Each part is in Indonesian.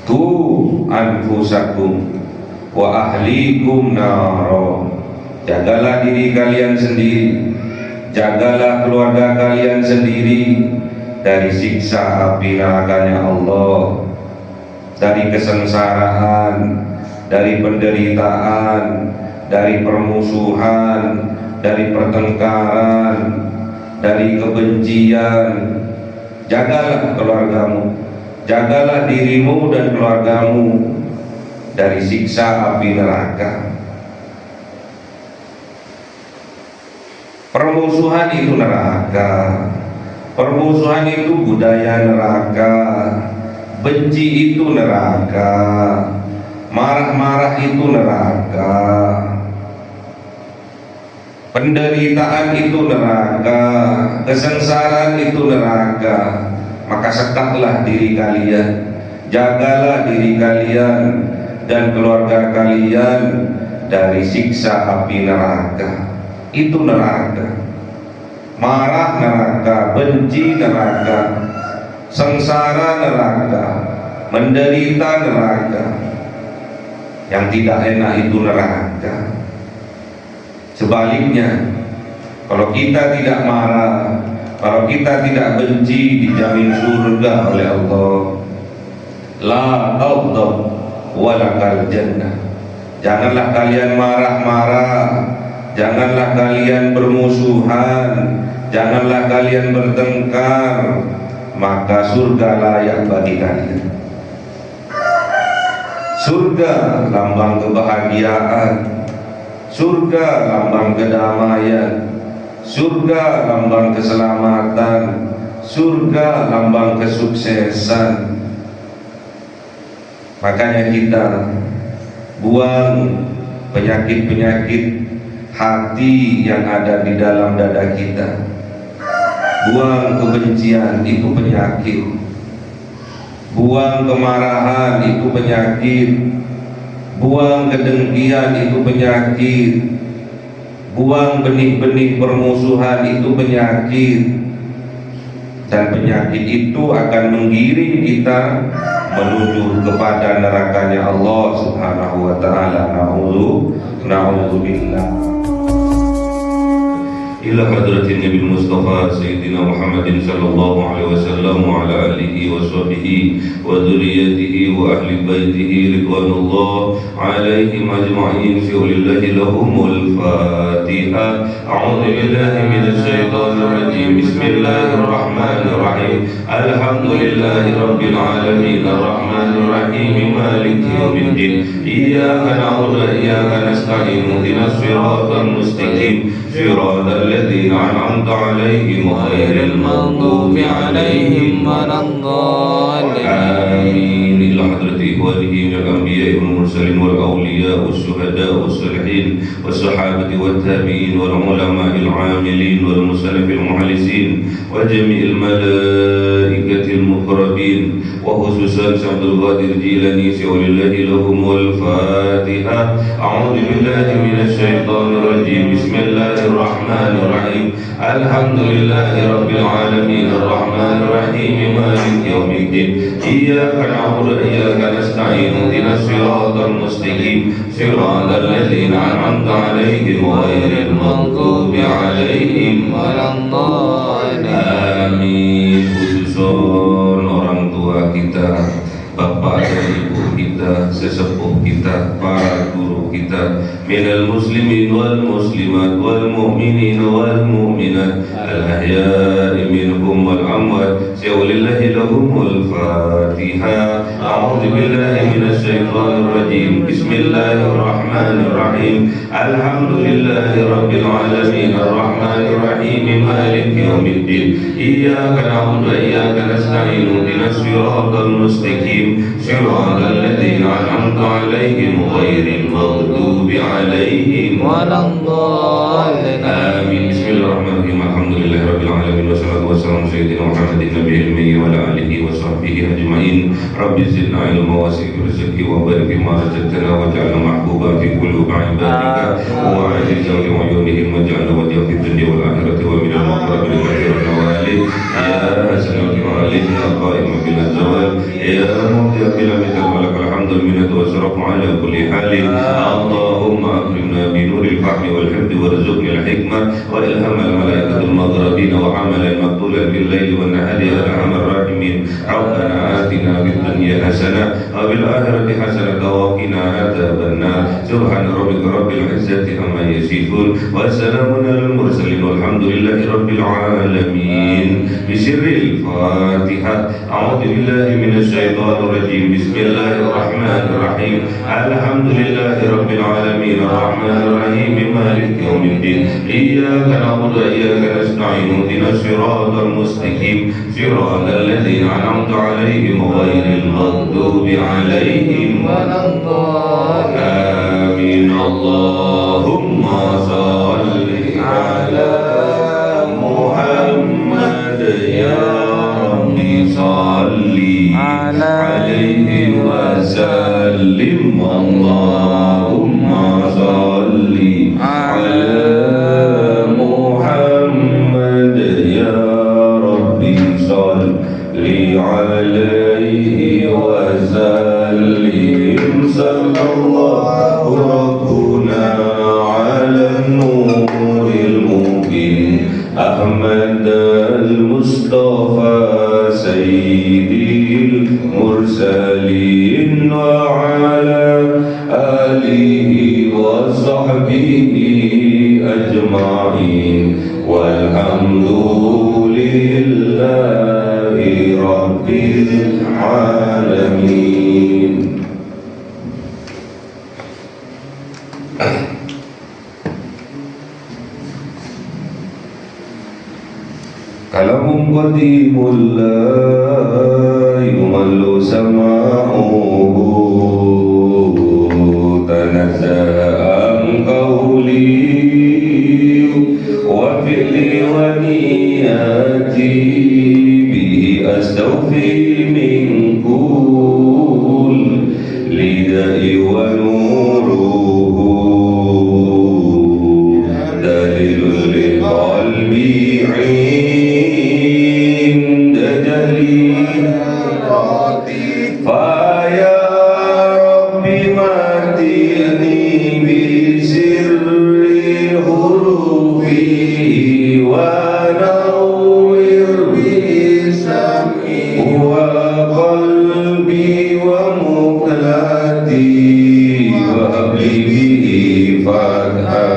Tu anfusakum wa ahlikum naro. Jagalah diri kalian sendiri, jagalah keluarga kalian sendiri dari siksa api nerakanya Allah, dari kesengsaraan, dari penderitaan, dari permusuhan, dari pertengkaran, dari kebencian. Jagalah keluargamu, jagalah dirimu dan keluargamu dari siksa api neraka. Permusuhan itu neraka, permusuhan itu budaya neraka, benci itu neraka, marah-marah itu neraka, penderitaan itu neraka, kesengsaraan itu neraka. Maka sekatlah diri kalian, jagalah diri kalian dan keluarga kalian dari siksa api neraka. Itu neraka. Marah neraka, benci neraka, sengsara neraka, menderita neraka. Yang tidak enak itu neraka. Sebaliknya, kalau kita tidak marah, kalau kita tidak benci, dijamin surga oleh Allah. La taghdab walakal jannah. Janganlah kalian marah-marah, janganlah kalian bermusuhan, janganlah kalian bertengkar, maka surga layak bagi kalian. Surga lambang kebahagiaan, surga lambang kedamaian, surga lambang keselamatan, surga lambang kesuksesan. Makanya kita buang penyakit-penyakit hati yang ada di dalam dada kita. Buang kebencian, itu penyakit. Buang kemarahan, itu penyakit. Buang kedengkian, itu penyakit. Buang benih-benih permusuhan, itu penyakit. Dan penyakit itu akan menggiring kita menuju kepada nerakanya Allah Subhanahu wa ta'ala. Na'udzubillah. Ila hadratin Nabi Mustafa Sayyidina Muhammadin sallallahu alaihi wasallam wa ala alihi wa sahbihi wa dhurriyyatihi wa ahli baitihi ridwanullah alaihim ajma'in fi ulillahi lahumul Fatiha. A'udzu billahi minasy syaithanir rajim. Bismillahirrahmanirrahim. Alhamdulillahi rabbil alamin arrahmanir rahim maliki yaumiddin. Iyyaka na'budu wa iyyaka nasta'in ihdinas siratal mustaqim siratal الذين أنعمت عليهم غير المغضوب عليهم ولا الضالين. آمين. إلى حضرة إخوانه من الأنبياء والمرسلين والأولياء والشهداء والصالحين والصحابة والتابعين والعلماء العاملين والمسلف المخلصين وجميع الملائكة المقربين وخصوصا عبد القادر الجيلاني سوى الله لهم والفاتحة. أعوذ بالله من الشيطان الرجيم. بسم الله الرحمن الرحيم. الحمد لله رب العالمين الرحمن الرحيم مالك يوم الدين. إياك نعبد وإياك نستعين اهدنا الصراط المستقيم صراط الذين أنعمت عليهم غير المغضوب عليهم ولا الضالين. آمين. Khususon orang tua kita, bapak dan ibu kita, sesepuh kita, para guru kita, minal muslimin wal muslimat wal mu'minin wal mu'minat al ahya'i minhum wal amwat. Sawlillahi lahumul Fatiha. A'udzu billahi minasy syaithanir rajim. Bismillahirrahmanirrahim. Alhamdulillahi rabbil alamin arrahmanir rahim maliki yaumiddin. Iyyaka na'budu wa iyyaka nasta'in ihdinas siratal mustaqim siratal ladzina an'amta 'alaihim ghairil maghdubi 'alaihim waladdallin. Amin. Bismillahirrahmanirrahim. Alhamdulillahirabbil alamin. العالمين والصلاة والسلام على سيدنا محمد النبي الأمي وعلى آله وصحبه أجمعين. رب زدنا علما واسع رزقي وبارك فيما رزقتنا واجعلنا محبوبا في قلوب عبادك وعزيزا لعيونهم واجعلنا وجها في الدنيا والآخرة ومن المقربين كثير النوالي يا حسن الجمال يا قائم بلا زوال يا مبدع بلا مثل ولك الحمد المنة والشرف على كل حال. اللهم أكرمنا بنور الفهم والحفظ وارزقنا الحكمة وإلهام الملائكة المقربين وعملا مقبولا بالليل والنهار يا أرحم الراحمين. ربنا آتنا في الدنيا حسنة وفي الآخرة حسنة وقنا عذاب النار. سبحان ربك رب العزة عما يصفون وسلام على المرسلين والحمد لله رب العالمين. بسر الفاتحة. أعوذ بالله من الشيطان الرجيم. بسم الله الرحمن الرحيم. الحمد لله رب العالمين الرحمن الرحيم مالك يوم الدين. إياك نعبد وإياك نستعين اهدنا الصراط المستقيم صراط الذين أنعمت عليهم غير المغضوب عليهم ولا الضالين. آمين. اللهم صل على محمد يا ربي صل عليه وسلم. اللهم صل على محمد يا ربي صل عليه وسلم. صلى الله ربنا على النور المبين أحمد المصطفى سيد المرسلين وعلى آله وصحبه أجمعين والحمد لله رب العالمين. كلام قديم لا يمل سماعه تنزه عن قولي وفعلي ونياتي به أستوفي من كل لداء ونوره دليل لقلبي عند جليلاتي. فيا ربي متعني بسر حروفه ونور بسمعي وقلبي ومقلتي وهب لي به فتحا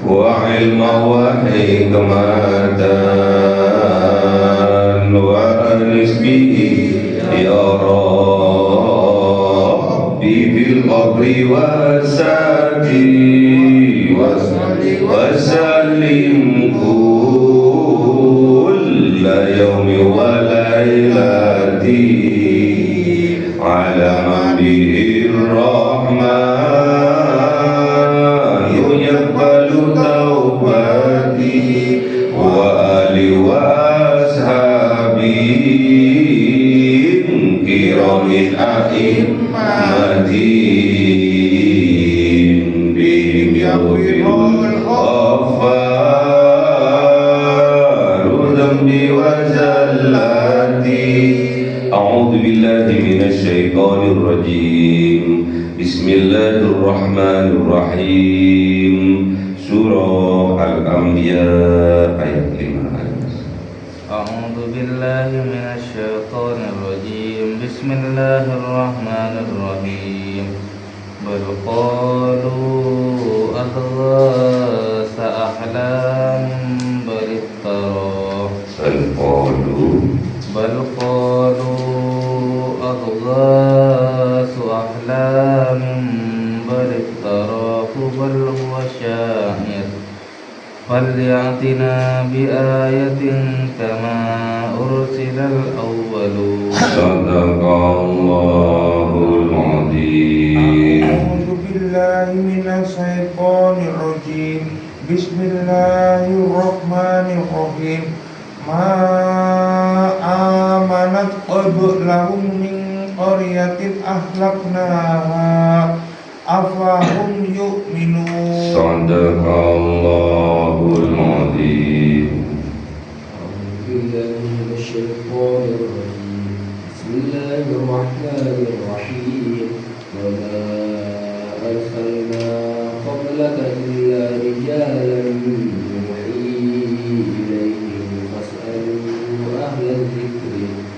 وعلما وحكمة وأنس به يا ربي في القبر والساتي وسلم كل يوم وليلتي على من به الرحمن يقبل توبتي وآلي وأصحابي كرام أئمتي بهم يغفر الغفار ذنبي وزلاتي. أعوذ بالله من الشيطان الرجيم. بسم الله الرحمن الرحيم. Surah Al-Anbiya ayat 5. A'udzu billahi minasy syaithanir rajim. Bismillahirrahmanirrahim. Bal qalu adghasa ahlam bal iftara. Bal qalu adghasu ahlam bal iftara. Bal huwa sya'ir فليأتنا بآية كما أرسل الأولون. صدق الله العظيم. أعوذ بالله من الشيطان الرجيم. بسم الله الرحمن الرحيم. qaryatin ahlaknaha afahum yu'minun. Sadaqallahul adzim. Bismillahirrahmanirrahim. Wa ma arsalna qablaka illa rijalan nuhi ilaihim fas'alu ahla dzikri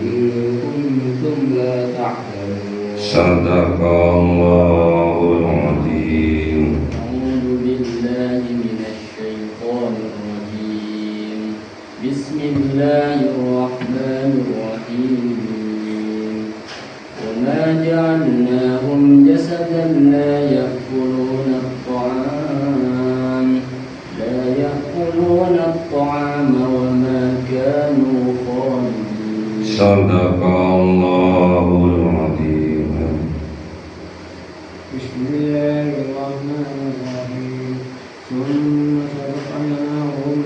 in kuntum la ta'lamun. Sadaqallahul adzim. A'udzu billahi minasy syaithanir rajim. Bismillahirrahmanirrahim. Wa ma ja'alnahum jasadan la ya'kuluna at-ta'ama wa ma kanu khalidin. Sadaqallahul adzim. Bismillahirrahmanirrahim. Summa sadaqnahum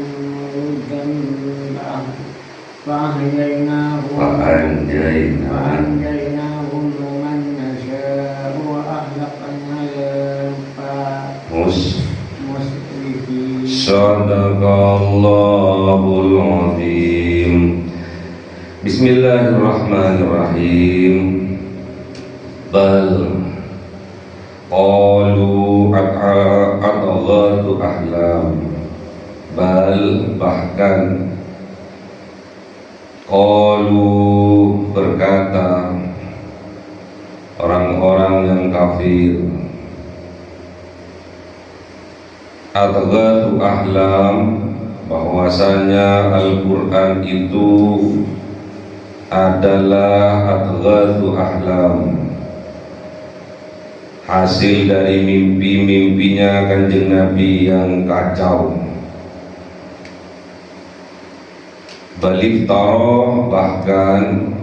muddan fa'anjaynahum wa man nasha'u wa ahlaqna muslimin. Sadaqallahul adzim. Bismillahirrahmanirrahim. Bal qalu adghatu ahlam. Bal bahkan qalu berkata orang-orang yang kafir, adghatu ahlam, bahwasanya Al-Quran itu adalah adghatu ahlam, hasil dari mimpi-mimpinya Kanjeng Nabi yang kacau. Baliftara, bahkan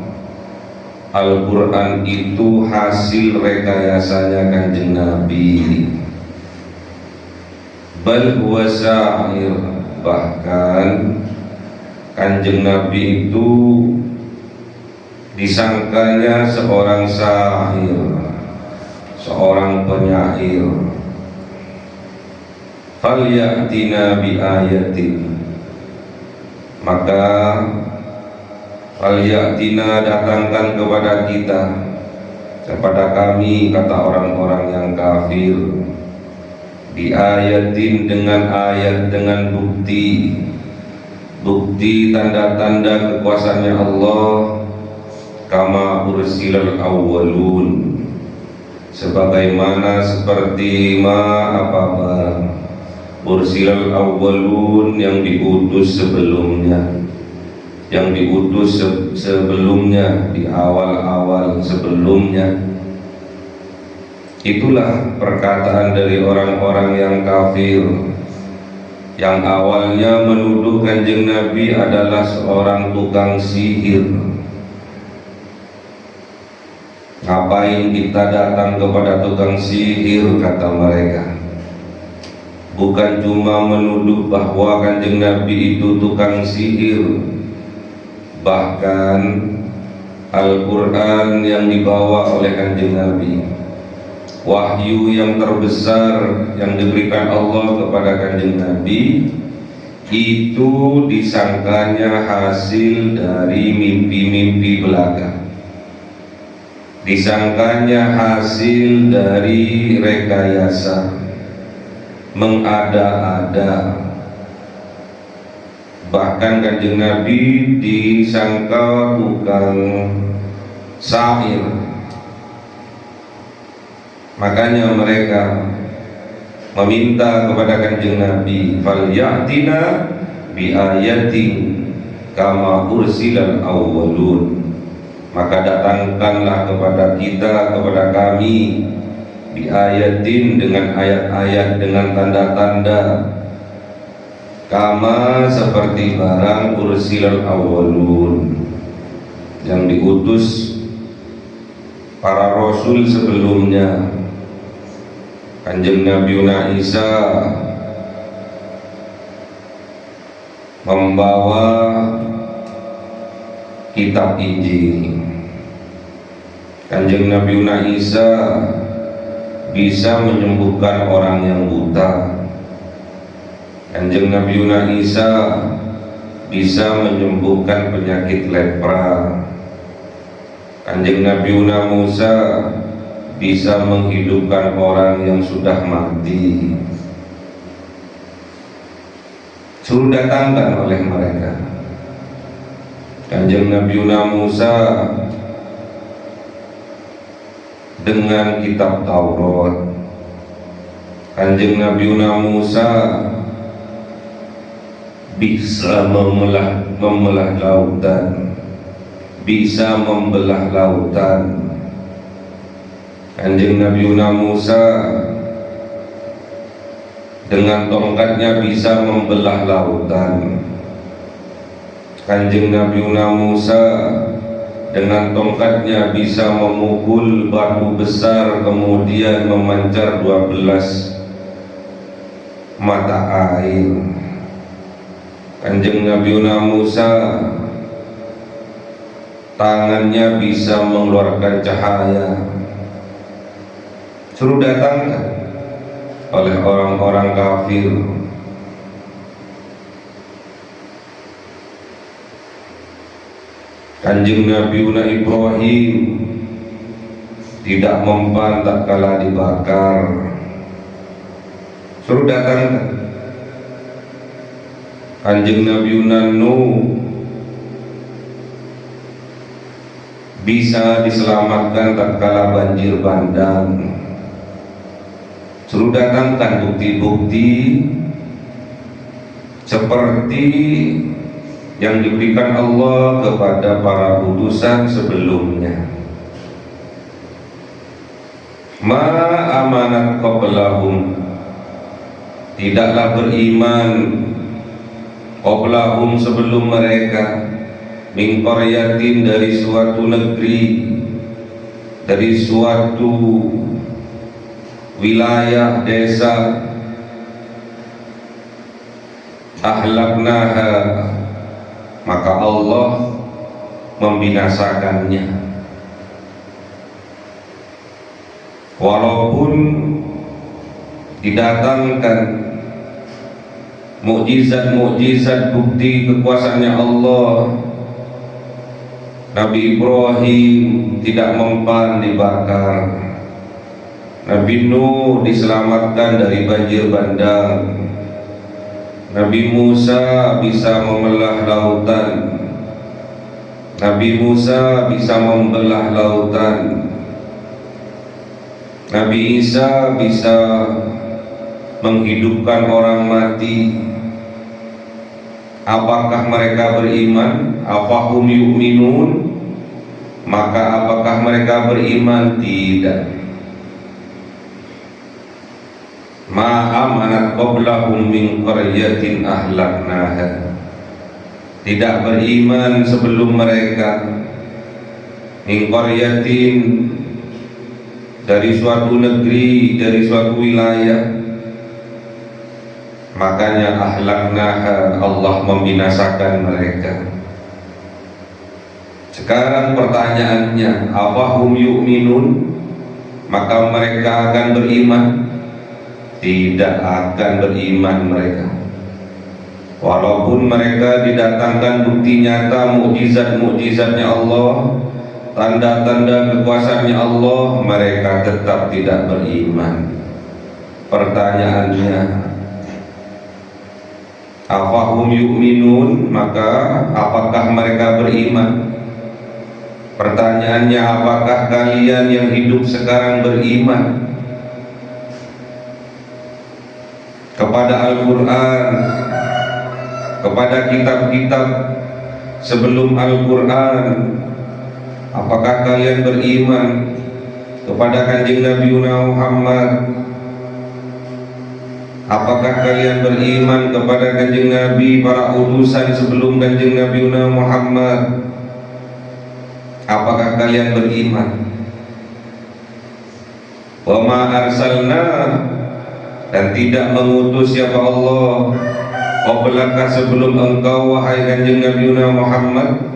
Al-Quran itu hasil rekayasanya Kanjeng Nabi. Bal huwa syair, bahkan Kanjeng Nabi itu disangkanya seorang syair, seorang penyair. Falyatina bi ayatin, maka falyatina, datangkan kepada kita, kepada kami, kata orang-orang yang kafir, bi ayatin, dengan ayat, dengan bukti, bukti tanda-tanda kekuasaannya Allah, kama ursilal awwalun, sebagaimana seperti ursilal awwalun, yang diutus sebelumnya, yang diutus sebelumnya, di awal-awal sebelumnya. Itulah perkataan dari orang-orang yang kafir, yang awalnya menuduh Kanjeng Nabi adalah seorang tukang sihir. Ngapain kita datang kepada tukang sihir, kata mereka. Bukan cuma menuduh bahwa Kanjeng Nabi itu tukang sihir, bahkan Al-Quran yang dibawa oleh Kanjeng Nabi, wahyu yang terbesar yang diberikan Allah kepada Kanjeng Nabi, itu disangkanya hasil dari mimpi-mimpi belaka, disangkanya hasil dari rekayasa, mengada-ada. Bahkan Kanjeng Nabi disangka tukang syair. Makanya mereka meminta kepada Kanjeng Nabi, falyatina bi ayatin kama ursilal awwalun, maka datangkanlah kepada kita, kepada kami, bi ayatin, dengan ayat-ayat, dengan tanda-tanda, kama, seperti barang ursilal awwalun, yang diutus para rasul sebelumnya. Kanjeng Nabi Isa membawa kitab Injil. Kanjeng Nabi Isa bisa menyembuhkan orang yang buta. Kanjeng Nabi Isa bisa menyembuhkan penyakit lepra. Kanjeng Nabi Musa bisa menghidupkan orang yang sudah mati. Suruh datangkan oleh mereka. Kanjeng Nabi Musa dengan kitab Taurat. Kanjeng Nabi Musa bisa memelah lautan, bisa membelah lautan. Kanjeng Nabi Musa dengan tongkatnya bisa membelah lautan. Kanjeng Nabi Musa dengan tongkatnya bisa memukul batu besar, kemudian memancar 12 mata air. Kanjeng Nabi Musa tangannya bisa mengeluarkan cahaya. Suruh datangkan oleh orang-orang kafir. Kanjeng Nabi Ibrahim tidak mempan tak kala dibakar. Suruh datangkan. Kanjeng Nabi Nuh bisa diselamatkan tak kala banjir bandang. Suruh datangkan bukti-bukti seperti yang diberikan Allah kepada para utusan sebelumnya. Ma amanat qablahum, tidaklah beriman qablahum sebelum mereka, min qaryatin dari suatu negeri, dari suatu wilayah desa, ahlaknaha, maka Allah membinasakannya. Walaupun didatangkan mukjizat-mukjizat bukti kekuasaannya Allah, Nabi Ibrahim tidak mempan dibakar, Nabi Nuh diselamatkan dari banjir bandang, Nabi Musa bisa membelah lautan, Nabi Musa bisa membelah lautan, Nabi Isa bisa menghidupkan orang mati. Apakah mereka beriman? Afahum yu'minun? Maka apakah mereka beriman? Tidak. Ma amanat qablahum min qaryatin ahlaknaha, tidak beriman sebelum mereka min qaryatin dari suatu negeri, dari suatu wilayah, makanya ahlaknaha, Allah membinasakan mereka. Sekarang pertanyaannya, afahum yu'minun, maka mereka akan beriman? Tidak akan beriman mereka. Walaupun mereka didatangkan bukti nyata, mukjizat-mukjizatnya Allah, tanda-tanda kekuasaannya Allah, mereka tetap tidak beriman. Pertanyaannya, afahum yu'minun, maka apakah mereka beriman? Pertanyaannya, apakah kalian yang hidup sekarang beriman kepada Al-Quran, kepada kitab-kitab sebelum Al-Quran? Apakah kalian beriman kepada Kanjeng Nabi Muhammad? Apakah kalian beriman kepada Kanjeng Nabi, para utusan sebelum Kanjeng Nabi Muhammad? Apakah kalian beriman? Wa ma arsalna, dan tidak mengutus siapa Allah qablaka sebelum engkau wahai Kanjeng Nabi Muhammad,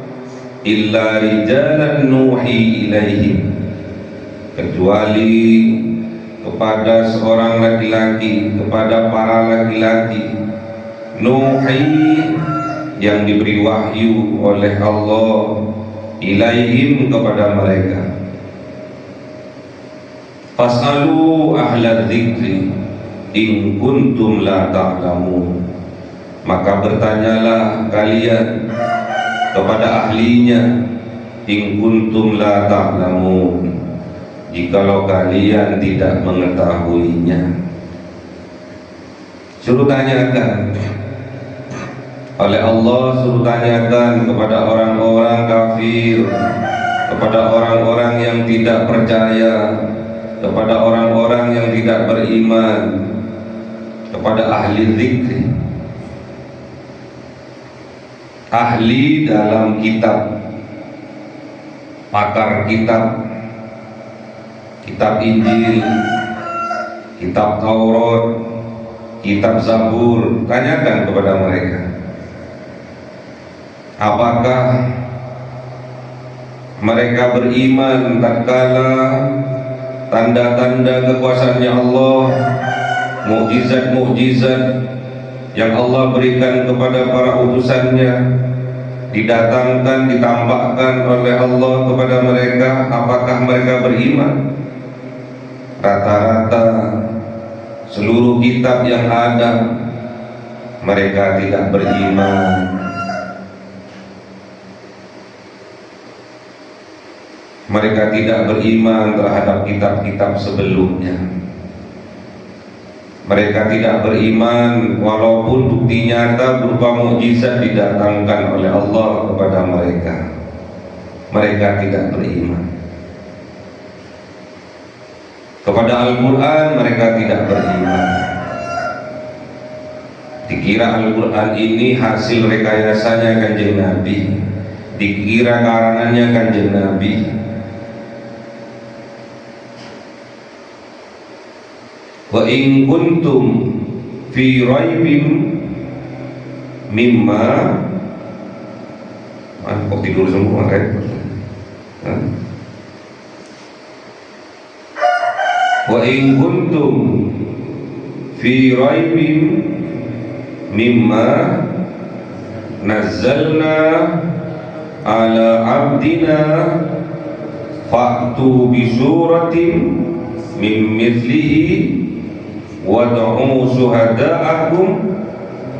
illa rijalan nuhi ilaihim, kecuali kepada seorang laki-laki, kepada para laki-laki nuhi yang diberi wahyu oleh Allah ilaihim kepada mereka. Fas'alu ahla dzikri in kuntum la ta'lamun, maka bertanyalah kalian kepada ahlinya, in kuntum la ta'lamun, jikalau kalian tidak mengetahuinya. Suruh tanyakan oleh Allah, suruh tanyakan kepada orang-orang kafir, kepada orang-orang yang tidak percaya, kepada orang-orang yang tidak beriman, kepada ahli zikri, ahli dalam kitab, pakar kitab, kitab Injil, kitab Taurat, kitab Zabur. Tanyakan kepada mereka, apakah mereka beriman tatkala tanda-tanda kekuasaannya Allah, mukjizat-mukjizat yang Allah berikan kepada para utusannya didatangkan, ditampakkan oleh Allah kepada mereka, apakah mereka beriman? Rata-rata seluruh kitab yang ada mereka tidak beriman. Mereka tidak beriman terhadap kitab-kitab sebelumnya. Mereka tidak beriman walaupun bukti nyata berupa mukjizat didatangkan oleh Allah kepada mereka. Mereka tidak beriman. Kepada Al-Quran mereka tidak beriman. Dikira Al-Quran ini hasil rekayasanya Kanjeng Nabi, dikira karangannya Kanjeng Nabi. Wa in kuntum fi raibin mimma, kok tidur semua kan? Wa in kuntum fi raibin mimma nazzalna ala abdina fa'tu bi suratin min mithlihi wad'u syuhada'akum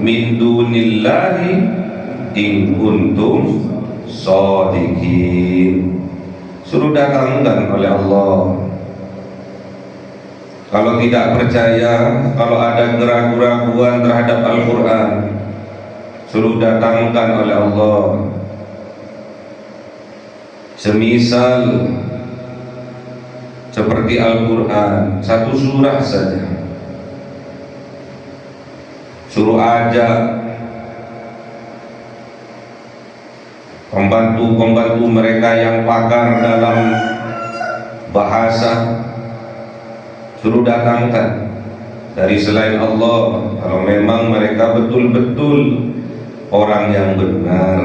min dunillahi in kuntum shadiqin. Suruh datangkan oleh Allah. Kalau tidak percaya, kalau ada keraguan-keraguan terhadap Al-Quran, suruh datangkan oleh Allah semisal seperti Al-Quran, satu surah saja. Suruh ajak pembantu-pembantu mereka yang pakar dalam bahasa, suruh datangkan dari selain Allah. Kalau memang mereka betul-betul orang yang benar,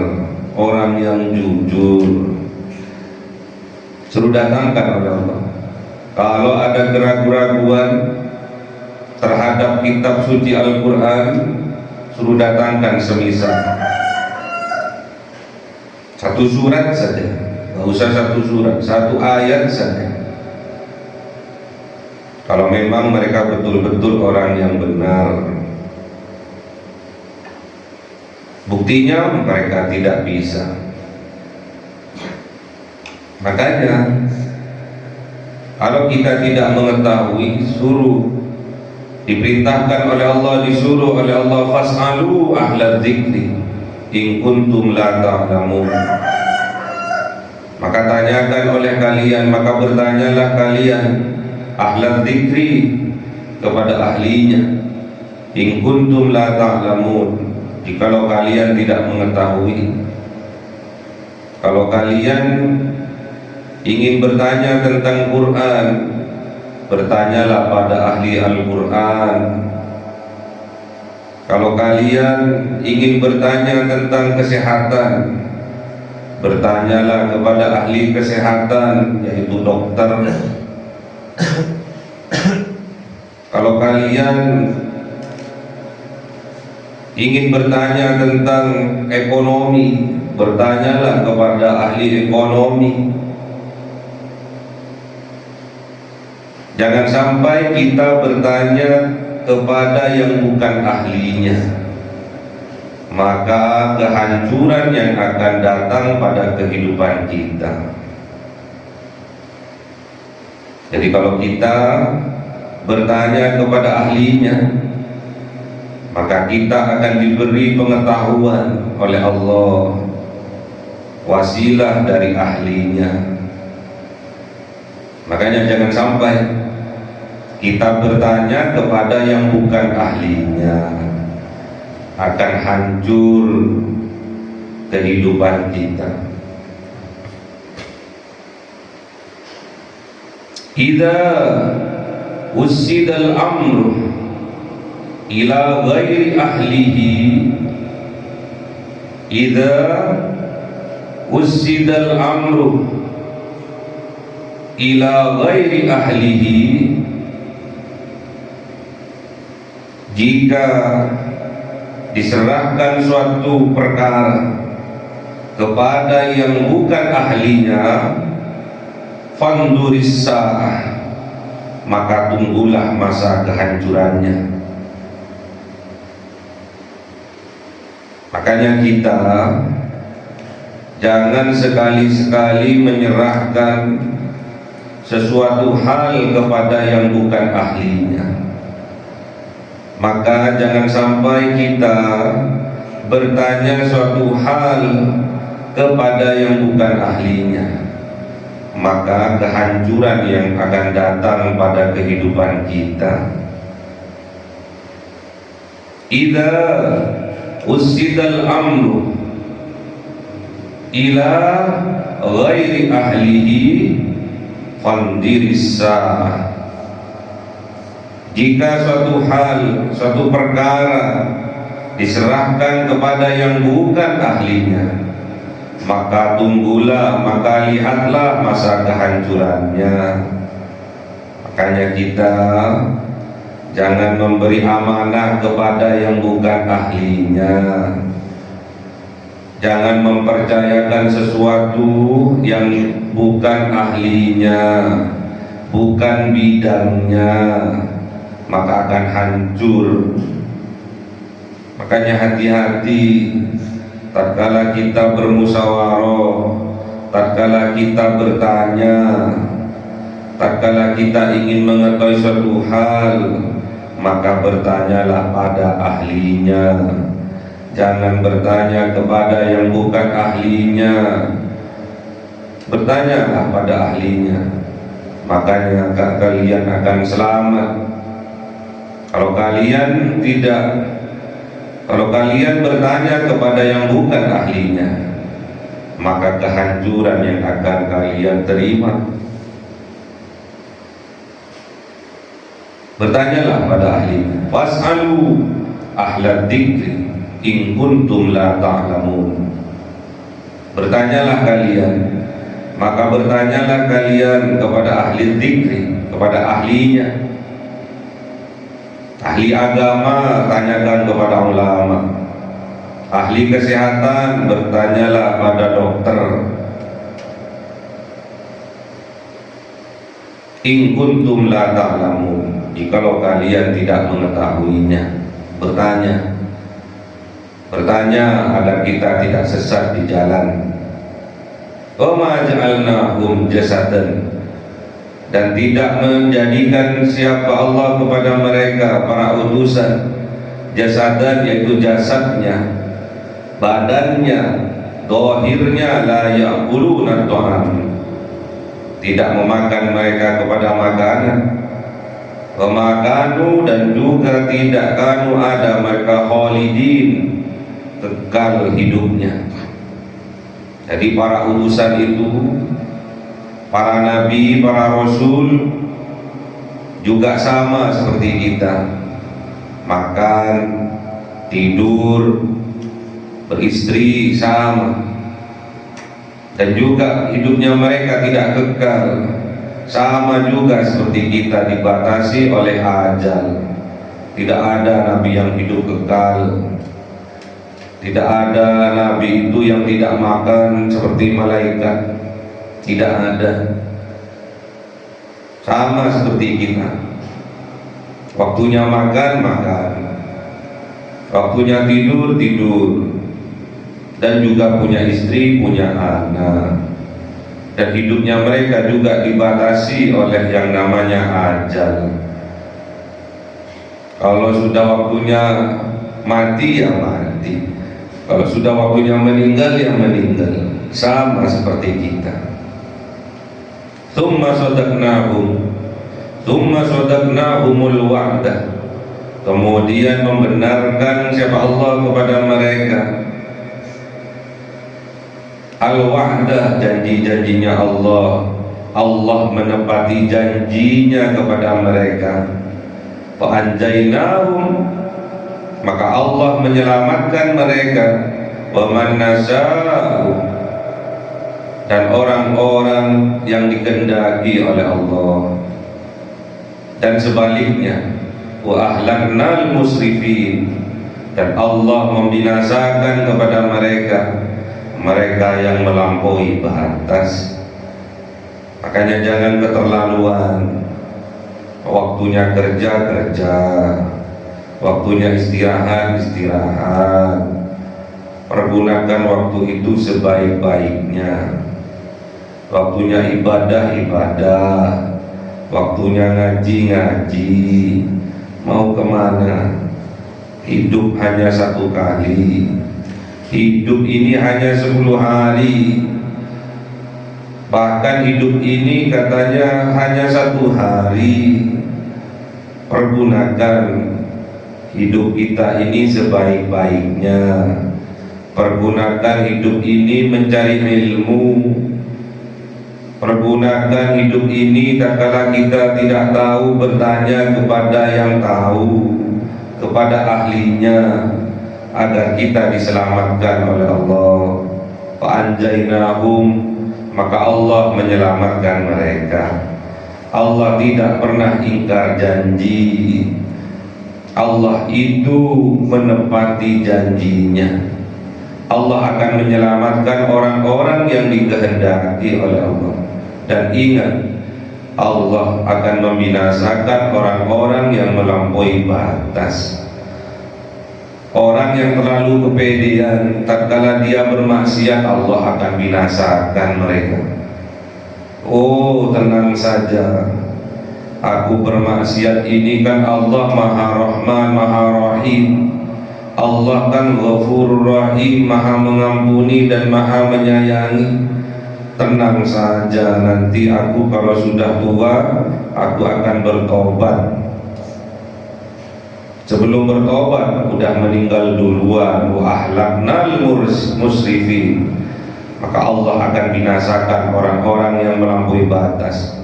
orang yang jujur, suruh datangkan oleh Allah. Kalau ada keraguan-keraguan terhadap kitab suci Al-Quran, suruh datangkan semisal satu surat saja, nggak usah satu surat, satu ayat saja. Kalau memang mereka betul-betul orang yang benar. Buktinya mereka tidak bisa. Makanya kalau kita tidak mengetahui, suruh, diperintahkan oleh Allah, disuruh oleh Allah, fas'alu ahla dzikri in kuntum la ta'lamun. Maka tanyakan oleh kalian, maka bertanyalah kalian ahla dzikri kepada ahlinya, in kuntum la ta'lamun, jikalau kalian tidak mengetahui. Kalau kalian ingin bertanya tentang Quran, bertanyalah pada ahli Al-Quran. Kalau kalian ingin bertanya tentang kesehatan, bertanyalah kepada ahli kesehatan, yaitu dokter. Kalau kalian ingin bertanya tentang ekonomi, bertanyalah kepada ahli ekonomi. Jangan sampai kita bertanya kepada yang bukan ahlinya, maka kehancuran yang akan datang pada kehidupan kita. Jadi kalau kita bertanya kepada ahlinya, maka kita akan diberi pengetahuan oleh Allah, wasilah dari ahlinya. Makanya jangan sampai kita bertanya kepada yang bukan ahlinya, akan hancur kehidupan kita. Idza usidal amru ila ghairi ahlihi, idza usidal amru ila ghairi ahlihi, jika diserahkan suatu perkara kepada yang bukan ahlinya, fanduris sa'ah, maka tunggulah masa kehancurannya. Makanya kita jangan sekali-sekali menyerahkan sesuatu hal kepada yang bukan ahlinya. Maka jangan sampai kita bertanya suatu hal kepada yang bukan ahlinya, maka kehancuran yang akan datang pada kehidupan kita. Idza usidal amru ila ghairi ahlihi fandiris sa'ah, jika suatu hal, suatu perkara diserahkan kepada yang bukan ahlinya, maka tunggulah, maka lihatlah masa kehancurannya. Makanya kita jangan memberi amanah kepada yang bukan ahlinya. Jangan mempercayakan sesuatu yang bukan ahlinya, bukan bidangnya, maka akan hancur. Makanya hati-hati tatkala kita bermusyawarah, tatkala kita bertanya, tatkala kita ingin mengetahui suatu hal, maka bertanyalah pada ahlinya. Jangan bertanya kepada yang bukan ahlinya, bertanyalah pada ahlinya. Makanya kalian akan selamat. Kalau kalian bertanya kepada yang bukan ahlinya, maka kehancuran yang akan kalian terima. Bertanyalah pada ahlinya. Fas'alu ahla dzikri in kuntum la ta'lamun. Bertanyalah kalian, maka bertanyalah kalian kepada ahli dzikri, kepada ahlinya. Ahli agama, tanyakan kepada ulama. Ahli kesehatan, bertanyalah pada dokter. In kuntum la ta'lamun, jikalau kalian tidak mengetahuinya, bertanya agar kita tidak sesat di jalan. Wa ma ja'alnahum jasadan, dan tidak menjadikan siapa Allah kepada mereka para utusan jasadan, yaitu jasadnya, badannya, dohirnya, la ya'kuluna ta'am, tidak memakan mereka kepada makanan. Wa ma kanu, dan juga tidak kanu ada mereka khalidin, kekal hidupnya. Jadi para utusan itu, para nabi, para rasul juga sama seperti kita, makan, tidur, beristri sama. dan juga hidupnya mereka tidak kekal. Sama juga seperti kita dibatasi oleh ajal. Tidak ada nabi yang hidup kekal. Tidak ada nabi itu yang tidak makan seperti malaikat. Tidak ada. Sama seperti kita. Waktunya makan, makan. Waktunya tidur, tidur. Dan juga punya istri, punya anak. Dan hidupnya mereka juga dibatasi oleh yang namanya ajal. Kalau sudah waktunya mati, ya mati. Kalau sudah waktunya meninggal, ya meninggal. Sama seperti kita. Tsumma sadaqnahumul wa'dah. Kemudian membenarkan siapa Allah kepada mereka. Al-wa'dah, janji-janjinya Allah. Allah menepati janjinya kepada mereka. Fa'anjainahum, maka Allah menyelamatkan mereka. Wa man nasya'u, dan orang-orang yang dikehendaki oleh Allah. Dan sebaliknya, wa ahlaknal musrifin, dan Allah membinasakan kepada mereka yang melampaui batas. Makanya jangan keterlaluan. Waktunya kerja, waktunya istirahat. Pergunakan waktu itu sebaik-baiknya. Waktunya ibadah, waktunya ngaji. Mau kemana? Hidup hanya satu kali. Hidup ini hanya 10 hari. Bahkan hidup ini katanya hanya 1 hari. Pergunakan hidup kita ini sebaik-baiknya. Pergunakan hidup ini mencari ilmu. Pergunakan hidup ini tatkala kita tidak tahu, bertanya kepada yang tahu, kepada ahlinya, agar kita diselamatkan oleh Allah. Fa'anjainahum, maka Allah menyelamatkan mereka. Allah tidak pernah ingkar janji. Allah itu menepati janjinya. Allah akan menyelamatkan orang-orang yang dikehendaki oleh Allah. Dan ingat, Allah akan membinasakan orang-orang yang melampaui batas. Orang yang terlalu kepedean, tatkala dia bermaksiat, Allah akan binasakan mereka. Oh, tenang saja, aku bermaksiat ini kan Allah Maha Rahman, Maha Rahim. Allah kan Ghafurur Rahim, Maha mengampuni dan Maha menyayangi. Tenang saja, nanti aku kalau sudah tua, aku akan bertobat. Sebelum bertobat udah meninggal duluan. Wa ahlaknal musrifin, maka Allah akan binasakan orang-orang yang melampaui batas.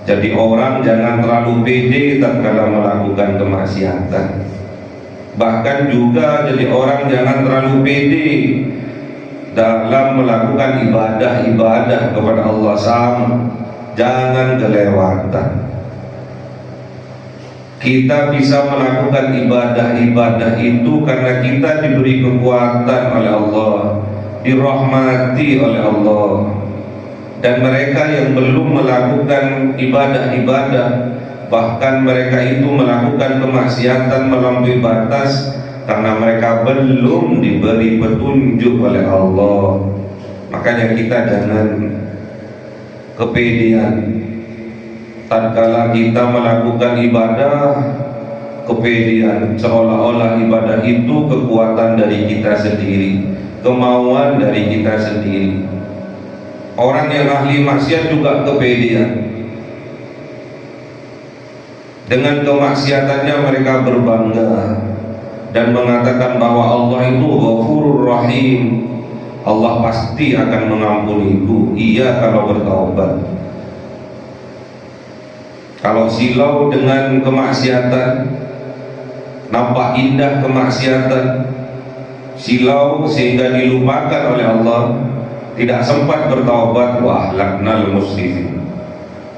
Jadi orang jangan terlalu pede tatkala melakukan kemaksiatan. Bahkan juga jadi orang jangan terlalu pede dalam melakukan ibadah kepada Allah. Sama, jangan kelewatan. Kita bisa melakukan ibadah itu karena kita diberi kekuatan oleh Allah, dirahmati oleh Allah. Dan mereka yang belum melakukan ibadah, bahkan mereka itu melakukan kemaksiatan melampaui batas, karena mereka belum diberi petunjuk oleh Allah. Makanya kita jangan kepedean. Tatkala kita melakukan ibadah, kepedean, seolah-olah ibadah itu kekuatan dari kita sendiri, kemauan dari kita sendiri. Orang yang ahli maksiat juga kepedean. Dengan kemaksiatannya mereka berbangga dan mengatakan bahwa Allah itu Ghafurur Rahim. Allah pasti akan mengampuniku, iya kalau bertaubat. Kalau silau dengan kemaksiatan, nampak indah kemaksiatan, silau sehingga dilupakan oleh Allah, tidak sempat bertaubat, wa ahlaknal musrifin,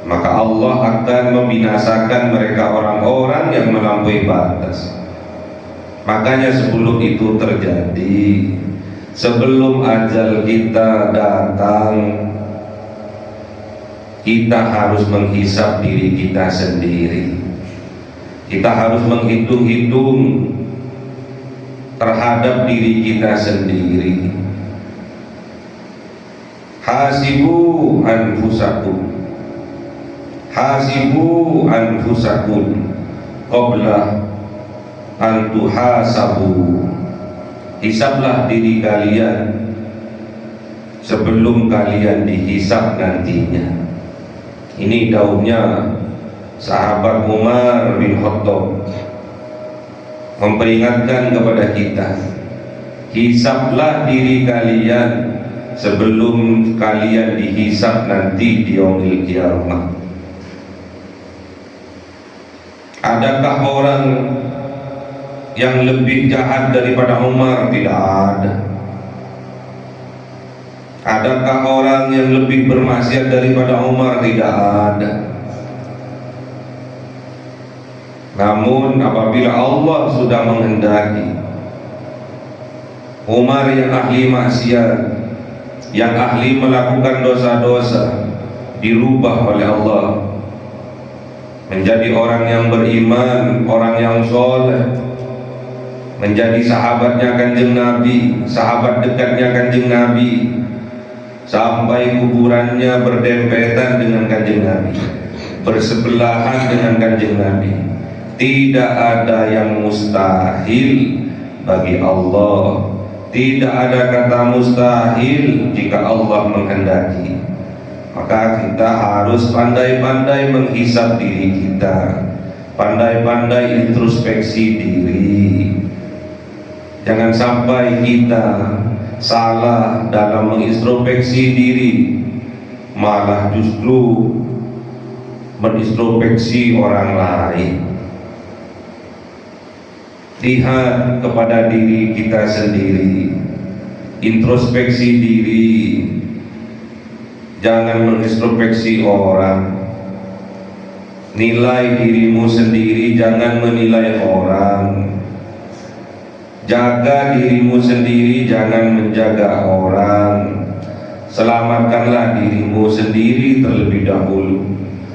maka Allah akan membinasakan mereka orang-orang yang melampaui batas. Makanya sebelum itu terjadi, sebelum ajal kita datang, kita harus menghisap diri kita sendiri. Kita harus menghitung-hitung terhadap diri kita sendiri. Hasibu anfusakum, hasibu anfusakum qabla an tuhasabu. Hisablah diri kalian sebelum kalian dihisab nantinya. Ini daunnya sahabat Umar bin Khattab memperingatkan kepada kita, hisablah diri kalian sebelum kalian dihisab nanti di yaumil qiyamah. Adakah orang yang lebih jahat daripada Umar? Tidak ada. Adakah orang yang lebih bermaksiat daripada Umar? Tidak ada. Namun apabila Allah sudah menghendaki Umar yang ahli maksiat, yang ahli melakukan dosa-dosa, dirubah oleh Allah menjadi orang yang beriman, orang yang soleh, menjadi sahabatnya Kanjeng Nabi, sahabat dekatnya Kanjeng Nabi, sampai kuburannya berdempetan dengan Kanjeng Nabi, bersebelahan dengan Kanjeng Nabi. Tidak ada yang mustahil bagi Allah. Tidak ada kata mustahil jika Allah menghendaki. Maka kita harus pandai-pandai menghisab diri kita, pandai-pandai introspeksi diri. Jangan sampai kita salah dalam mengintrospeksi diri, malah justru menintrospeksi orang lain. Lihat kepada diri kita sendiri, introspeksi diri, jangan mengintrospeksi orang. Nilai dirimu sendiri, jangan menilai orang. Jaga dirimu sendiri, jangan menjaga orang. Selamatkanlah dirimu sendiri terlebih dahulu.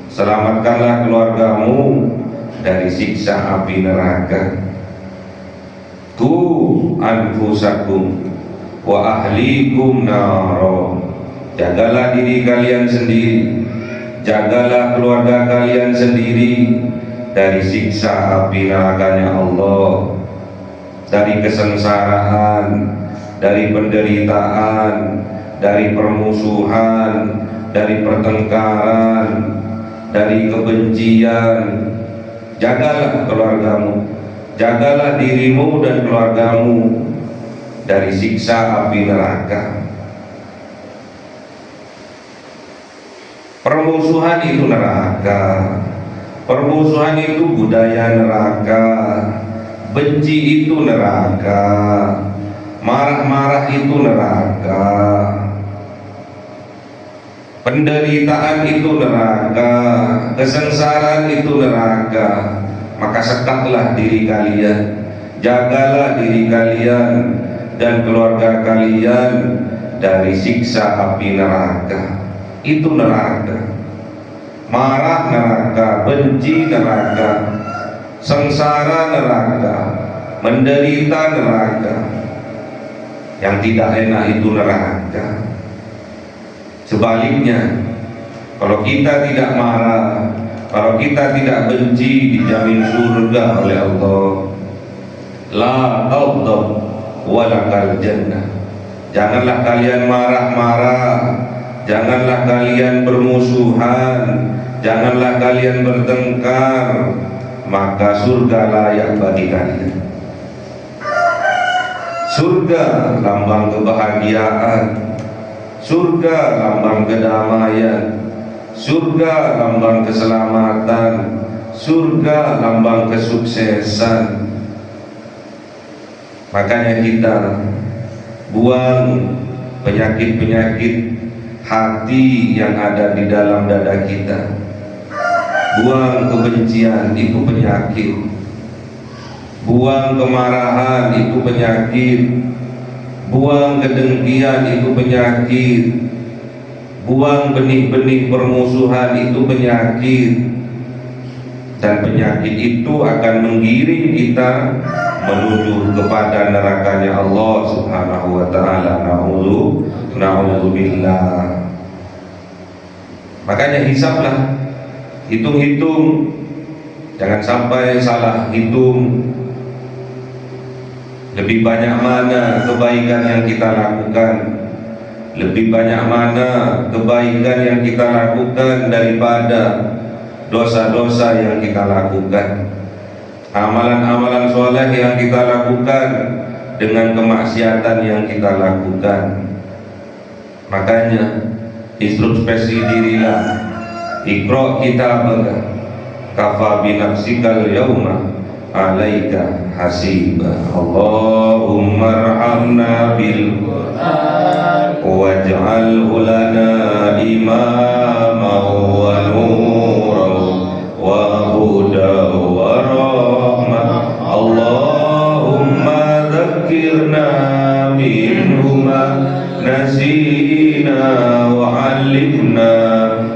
Selamatkanlah keluargamu dari siksa api neraka. Ku anfusakum wa ahlikum naro. Jagalah diri kalian sendiri, jagalah keluarga kalian sendiri dari siksa api nerakanya Allah, dari kesengsaraan, dari penderitaan, dari permusuhan, dari pertengkaran, dari kebencian. Jagalah keluargamu, jagalah dirimu dan keluargamu dari siksa api neraka. Permusuhan itu neraka, permusuhan itu budaya neraka, benci itu neraka, marah-marah itu neraka, penderitaan itu neraka, kesengsaraan itu neraka. Maka sekatlah diri kalian, jagalah diri kalian dan keluarga kalian dari siksa api neraka. Itu neraka. Marah neraka, benci neraka, sengsara neraka, menderita neraka. Yang tidak enak itu neraka. Sebaliknya, kalau kita tidak marah, kalau kita tidak benci, dijamin surga oleh Allah. La taghdab walakal jannah. Janganlah kalian marah-marah, janganlah kalian bermusuhan, janganlah kalian bertengkar, maka surga layak bagi kalian. Surga lambang kebahagiaan, surga lambang kedamaian, surga lambang keselamatan, surga lambang kesuksesan. Makanya kita buang penyakit-penyakit hati yang ada di dalam dada kita. Buang kebencian, itu penyakit. Buang kemarahan, itu penyakit. Buang kedengkian, itu penyakit. Buang benih-benih permusuhan, itu penyakit. Dan penyakit itu akan menggiring kita menuju kepada nerakanya Allah Subhanahu wa ta'ala. Na'udzubillah. Makanya hisablah, hitung-hitung, jangan sampai salah hitung. Lebih banyak mana kebaikan yang kita lakukan, lebih banyak mana kebaikan yang kita lakukan daripada dosa-dosa yang kita lakukan. Amalan-amalan soleh yang kita lakukan dengan kemaksiatan yang kita lakukan. Makanya introspeksi dirilah. Iqra kitabaka kafa bi nafsikal yauma alaika hasiba. Allahumma arhamna bil Qur'an waj'alhu lana imama wa nuran wa hudan wa rahmah. Allahumma dzakkirna minhuma nasina wa 'allimna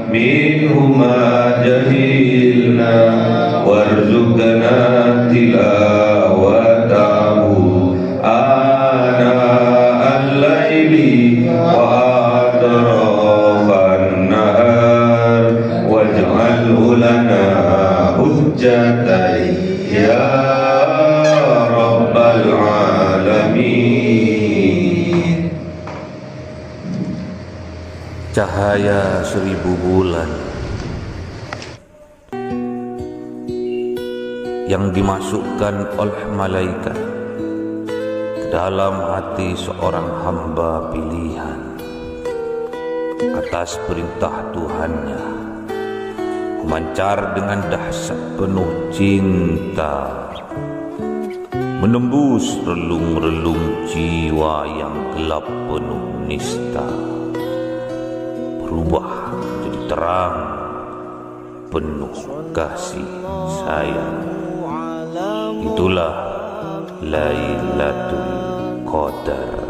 minhuma jahilna warzuqna tilawatahu ana al-laili wa atrafan nahar waj'alhu lana hujjatan ya rabbal alamin. Cahaya 1000 bulan yang dimasukkan oleh malaikat ke dalam hati seorang hamba pilihan atas perintah Tuhannya, memancar dengan dahsyat penuh cinta, menembus relung-relung jiwa yang gelap penuh nista, berubah jadi terang penuh kasih sayang. Itulah Lailatul Qadar.